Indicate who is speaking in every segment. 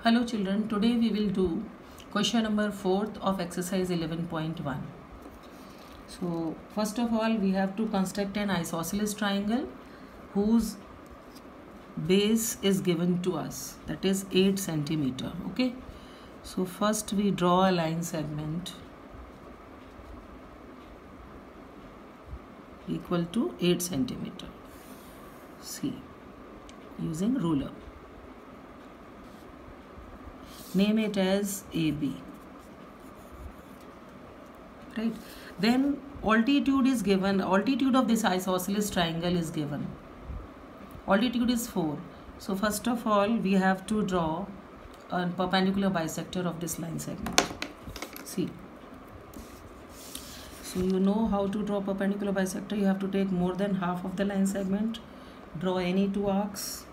Speaker 1: Hello children, today we will do question number 4th of exercise 11.1. So first of all we have to construct an isosceles triangle whose base is given to us, that is 8 centimeter. Okay, so first we draw a line segment equal to 8 centimeter. See, using ruler. Name it as AB. Right. Then altitude is given. Altitude of this isosceles triangle is given. Altitude is 4. So first of all, we have to draw a perpendicular bisector of this line segment. See. So you know how to draw perpendicular bisector. You have to take more than half of the line segment. Draw any two arcs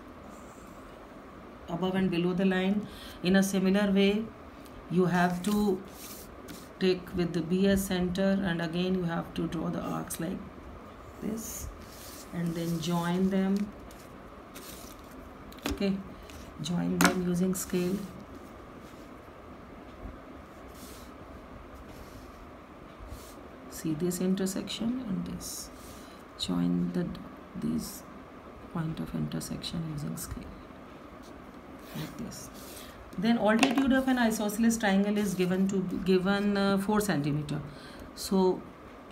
Speaker 1: above and below the line. In a similar way, you have to take with the B as center, and again you have to draw the arcs like this and then join them. Okay, join them using scale. See this intersection and this. Join these point of intersection using scale. Like this. Then altitude of an isosceles triangle is given 4 centimeter. So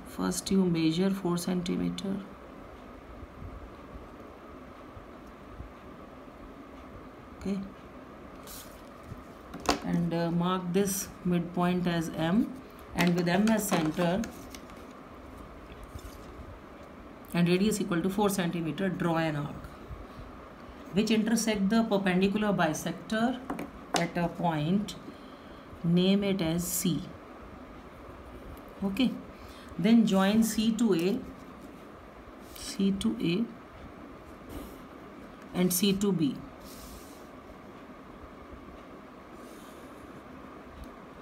Speaker 1: first you measure 4 centimeter. Okay, and mark this midpoint as M, and with M as center and radius equal to 4 centimeter, draw an arc which intersect the perpendicular bisector at a point. Name it as C. Okay, then join C to A and C to B.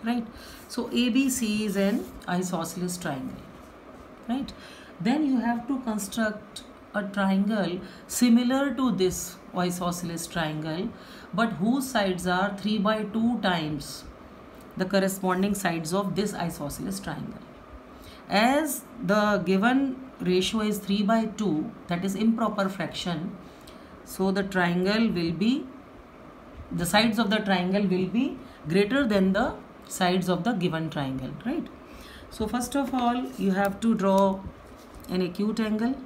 Speaker 1: Right, so ABC is an isosceles triangle. Right, then you have to construct a triangle similar to this isosceles triangle, but whose sides are 3/2 times the corresponding sides of this isosceles triangle. As the given ratio is 3/2, that is improper fraction, so the triangle will be, the sides of the triangle will be greater than the sides of the given triangle. Right, so first of all you have to draw an acute angle.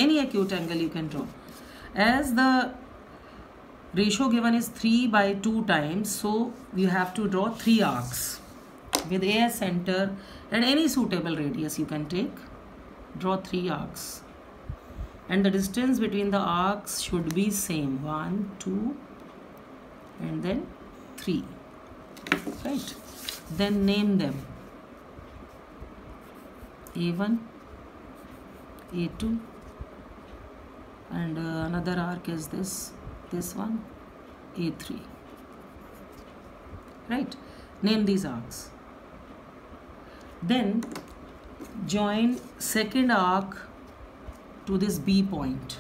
Speaker 1: Any acute angle you can draw. As the ratio given is 3/2 times, so you have to draw 3 arcs with A as center and any suitable radius you can take. Draw 3 arcs, and the distance between the arcs should be same, 1, 2 and then 3. Right, then name them A1, A2, and another arc is this one, A3. Right, name these arcs. Then join second arc to this B point.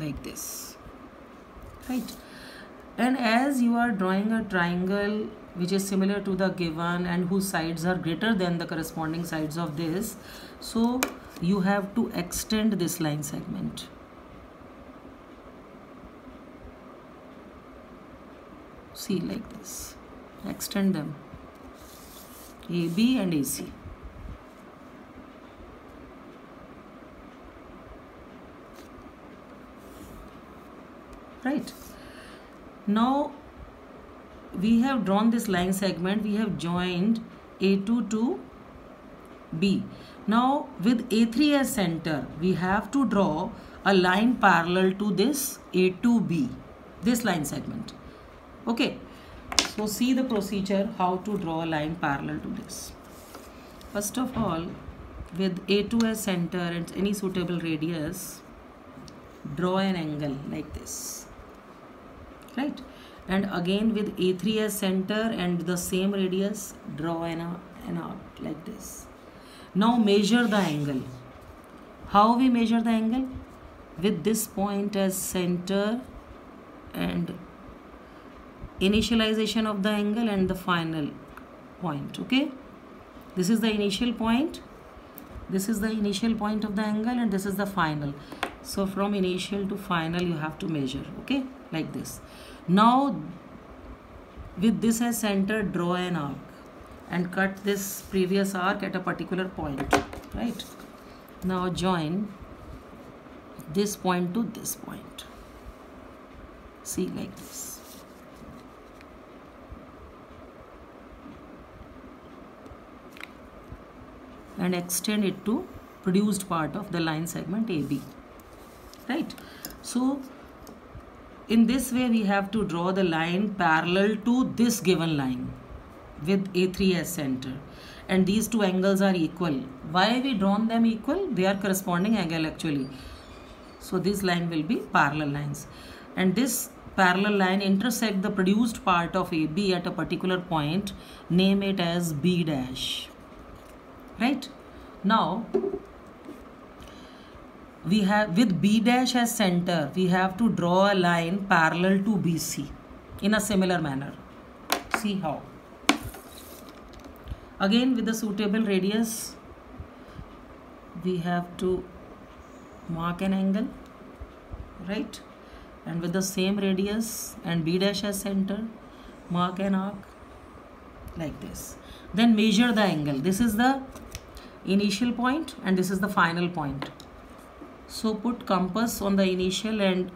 Speaker 1: Like this. Right, and as you are drawing a triangle which is similar to the given and whose sides are greater than the corresponding sides of this, so you have to extend this line segment. See, like this. Extend them, AB and AC. Right, now we have drawn this line segment, we have joined A2 to B. Now with A3 as center, we have to draw a line parallel to this A2B, this line segment. Okay, so see the procedure how to draw a line parallel to this. First of all, with A2 as center and any suitable radius, draw an angle like this. Right, and again with A3 as center and the same radius, draw an arc like this. Now measure the angle. How we measure the angle? With this point as center and initialization of the angle and the final point. Okay, this is the initial point, this is the initial point of the angle, and this is the final. So from initial to final you have to measure, okay, like this. Now with this as center, draw an arc and cut this previous arc at a particular point, right? Now join this point to this point, see, like this. And extend it to produced part of the line segment AB, right? So in this way we have to draw the line parallel to this given line with A3 as center, and these two angles are equal. Why we drawn them equal? They are corresponding angle actually. So this line will be parallel lines, and this parallel line intersect the produced part of AB at a particular point. Name it as B dash, right? Now we have, with B dash as center, we have to draw a line parallel to BC in a similar manner. See how? Again with the suitable radius we have to mark an angle, right? And with the same radius and B dash as center, mark an arc like this. Then measure the angle. This is the initial point and this is the final point. So put compass on the initial and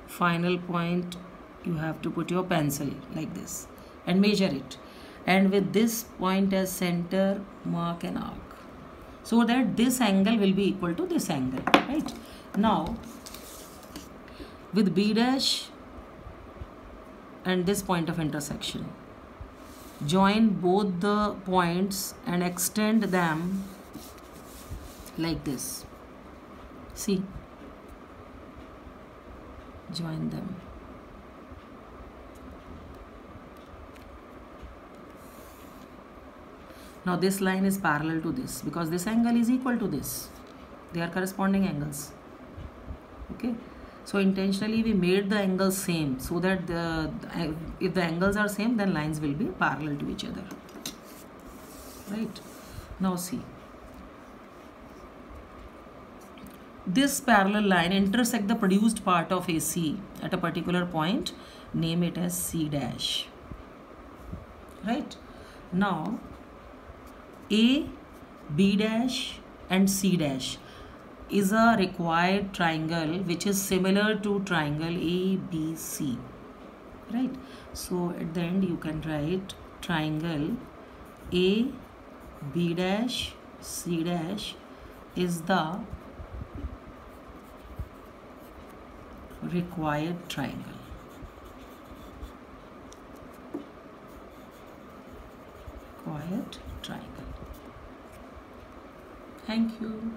Speaker 1: final point. You have to put your pencil like this and measure it. And with this point as center, mark an arc, so that this angle will be equal to this angle, right? Now with B dash and this point of intersection, join both the points and extend them like this. See, join them. Now this line is parallel to this because this angle is equal to this. They are corresponding angles. Okay. So intentionally we made the angles same so that if the angles are same, then lines will be parallel to each other. Right. Now see. This parallel line intersect the produced part of AC at a particular point. Name it as C dash. Right. Now A, B dash and C dash is a required triangle which is similar to triangle ABC, right? So at the end you can write triangle A, B dash, C dash is the required triangle. Required triangle. Thank you.